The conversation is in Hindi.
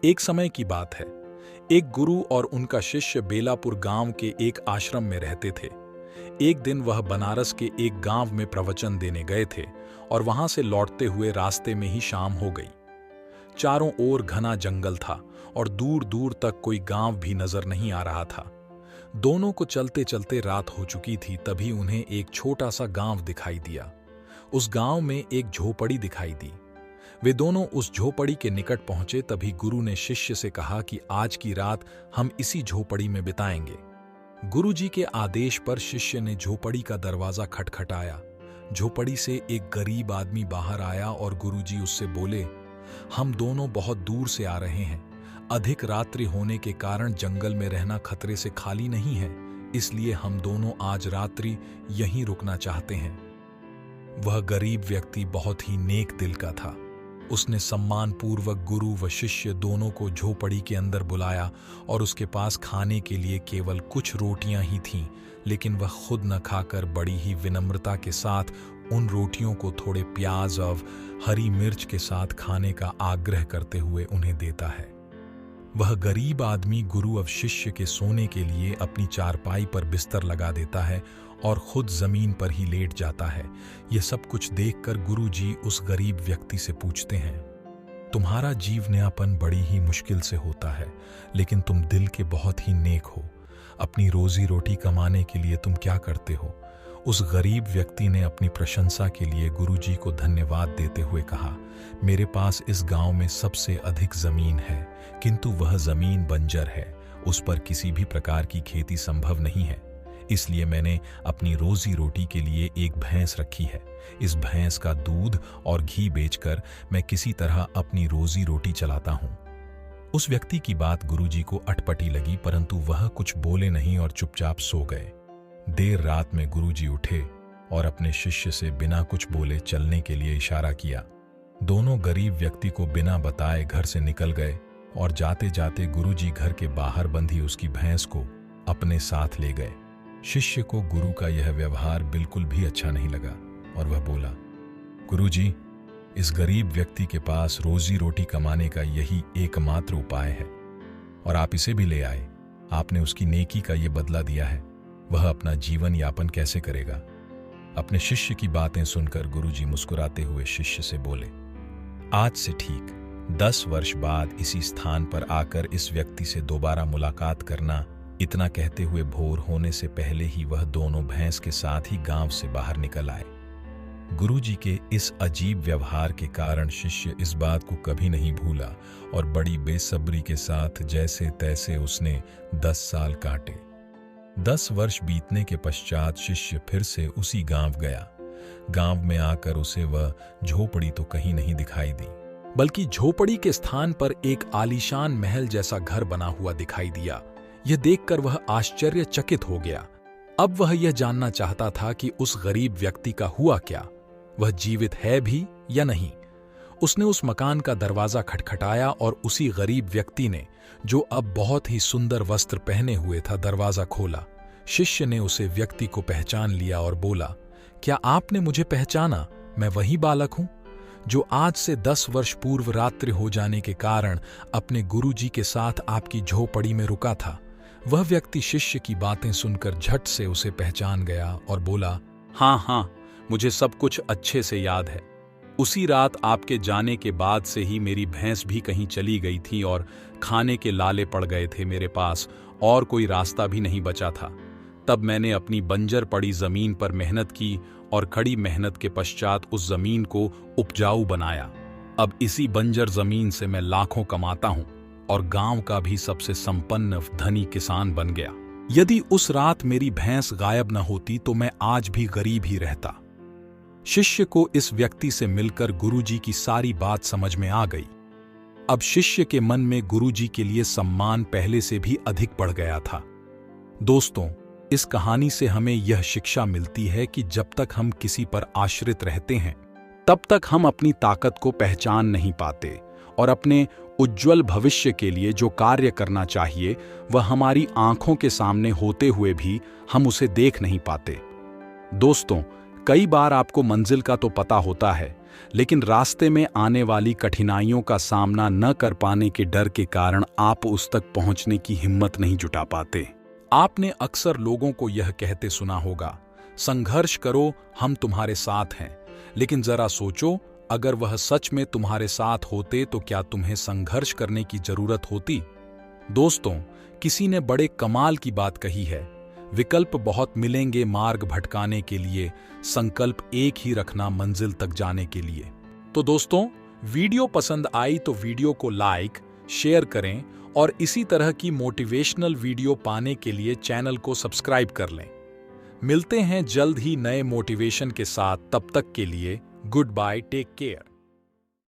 एक समय की बात है। एक गुरु और उनका शिष्य बेलापुर गांव के एक आश्रम में रहते थे। एक दिन वह बनारस के एक गांव में प्रवचन देने गए थे और वहां से लौटते हुए रास्ते में ही शाम हो गई। चारों ओर घना जंगल था और दूर दूर तक कोई गांव भी नजर नहीं आ रहा था। दोनों को चलते चलते रात हो चुकी थी। तभी उन्हें एक छोटा सा गांव दिखाई दिया। उस गांव में एक झोपड़ी दिखाई दी। वे दोनों उस झोपड़ी के निकट पहुंचे। तभी गुरु ने शिष्य से कहा कि आज की रात हम इसी झोपड़ी में बिताएंगे। गुरु जी के आदेश पर शिष्य ने झोपड़ी का दरवाजा खटखटाया। झोपड़ी से एक गरीब आदमी बाहर आया और गुरु जी उससे बोले, हम दोनों बहुत दूर से आ रहे हैं। अधिक रात्रि होने के कारण जंगल में रहना खतरे से खाली नहीं है, इसलिए हम दोनों आज रात्रि यहीं रुकना चाहते हैं। वह गरीब व्यक्ति बहुत ही नेक दिल का था। उसने सम्मानपूर्वक गुरु व शिष्य दोनों को झोपड़ी के अंदर बुलाया और उसके पास खाने के लिए केवल कुछ रोटियां ही थीं, लेकिन वह खुद न खाकर बड़ी ही विनम्रता के साथ उन रोटियों को थोड़े प्याज और हरी मिर्च के साथ खाने का आग्रह करते हुए उन्हें देता है। वह गरीब आदमी गुरु और शिष्य के सोने के लिए अपनी चारपाई पर बिस्तर लगा देता है और खुद जमीन पर ही लेट जाता है। यह सब कुछ देखकर गुरु जी उस गरीब व्यक्ति से पूछते हैं, तुम्हारा जीवनयापन बड़ी ही मुश्किल से होता है, लेकिन तुम दिल के बहुत ही नेक हो। अपनी रोजी रोटी कमाने के लिए तुम क्या करते हो? उस गरीब व्यक्ति ने अपनी प्रशंसा के लिए गुरु जी को धन्यवाद देते हुए कहा, मेरे पास इस गांव में सबसे अधिक जमीन है, किंतु वह जमीन बंजर है। उस पर किसी भी प्रकार की खेती संभव नहीं है। इसलिए मैंने अपनी रोजी रोटी के लिए एक भैंस रखी है। इस भैंस का दूध और घी बेचकर मैं किसी तरह अपनी रोजी रोटी चलाता हूं। उस व्यक्ति की बात गुरुजी को अटपटी लगी, परंतु वह कुछ बोले नहीं और चुपचाप सो गए। देर रात में गुरुजी उठे और अपने शिष्य से बिना कुछ बोले चलने के लिए इशारा किया। दोनों गरीब व्यक्ति को बिना बताए घर से निकल गए और जाते जाते गुरुजी घर के बाहर बंधी उसकी भैंस को अपने साथ ले गए। शिष्य को गुरु का यह व्यवहार बिल्कुल भी अच्छा नहीं लगा और वह बोला, गुरुजी, इस गरीब व्यक्ति के पास रोजी रोटी कमाने का यही एकमात्र उपाय है और आप इसे भी ले आए। आपने उसकी नेकी का ये बदला दिया है, वह अपना जीवन यापन कैसे करेगा? अपने शिष्य की बातें सुनकर गुरुजी मुस्कुराते हुए शिष्य से बोले, आज से ठीक 10 वर्ष बाद इसी स्थान पर आकर इस व्यक्ति से दोबारा मुलाकात करना। इतना कहते हुए भोर होने से पहले ही वह दोनों भैंस के साथ ही गांव से बाहर निकल आए। गुरुजी के इस अजीब व्यवहार के कारण शिष्य इस बात को कभी नहीं भूला और बड़ी बेसब्री के साथ जैसे तैसे उसने 10 साल काटे। 10 वर्ष बीतने के पश्चात शिष्य फिर से उसी गांव गया। गांव में आकर उसे वह झोपड़ी तो कहीं नहीं दिखाई दी, बल्कि झोपड़ी के स्थान पर एक आलीशान महल जैसा घर बना हुआ दिखाई दिया। यह देखकर वह आश्चर्यचकित हो गया। अब वह यह जानना चाहता था कि उस गरीब व्यक्ति का हुआ क्या, वह जीवित है भी या नहीं। उसने उस मकान का दरवाजा खटखटाया और उसी गरीब व्यक्ति ने, जो अब बहुत ही सुंदर वस्त्र पहने हुए था, दरवाजा खोला। शिष्य ने उसे व्यक्ति को पहचान लिया और बोला, क्या आपने मुझे पहचाना? मैं वही बालक हूं जो आज से 10 वर्ष पूर्व रात्रि हो जाने के कारण अपने गुरुजी के साथ आपकी झोपड़ी में रुका था। वह व्यक्ति शिष्य की बातें सुनकर झट से उसे पहचान गया और बोला, हाँ, मुझे सब कुछ अच्छे से याद है। उसी रात आपके जाने के बाद से ही मेरी भैंस भी कहीं चली गई थी और खाने के लाले पड़ गए थे। मेरे पास और कोई रास्ता भी नहीं बचा था। तब मैंने अपनी बंजर पड़ी जमीन पर मेहनत की और कड़ी मेहनत के पश्चात उस जमीन को उपजाऊ बनाया। अब इसी बंजर जमीन से मैं लाखों कमाता हूं और गांव का भी सबसे संपन्न धनी किसान बन गया। यदि उस रात मेरी भैंस गायब न होती तो मैं आज भी गरीब ही रहता। शिष्य को इस व्यक्ति से मिलकर गुरुजी की सारी बात समझ में आ गई। अब शिष्य के मन में गुरुजी के लिए सम्मान पहले से भी अधिक बढ़ गया था। दोस्तों, इस कहानी से हमें यह शिक्षा मिलती है कि जब तक हम किसी पर आश्रित रहते हैं, तब तक हम अपनी ताकत को पहचान नहीं पाते और अपने उज्जवल भविष्य के लिए जो कार्य करना चाहिए वह हमारी आंखों के सामने होते हुए भी हम उसे देख नहीं पाते। दोस्तों, कई बार आपको मंजिल का तो पता होता है, लेकिन रास्ते में आने वाली कठिनाइयों का सामना न कर पाने के डर के कारण आप उस तक पहुंचने की हिम्मत नहीं जुटा पाते। आपने अक्सर लोगों को यह कहते सुना होगा, संघर्ष करो, हम तुम्हारे साथ हैं। लेकिन जरा सोचो, अगर वह सच में तुम्हारे साथ होते तो क्या तुम्हें संघर्ष करने की जरूरत होती? दोस्तों, किसी ने बड़े कमाल की बात कही है, विकल्प बहुत मिलेंगे मार्ग भटकाने के लिए, संकल्प एक ही रखना मंजिल तक जाने के लिए। तो दोस्तों, वीडियो पसंद आई तो वीडियो को लाइक, शेयर करें और इसी तरह की मोटिवेशनल वीडियो पाने के लिए चैनल को सब्सक्राइब कर लें। मिलते हैं जल्द ही नए मोटिवेशन के साथ, तब तक के लिए गुड बाय, टेक केयर।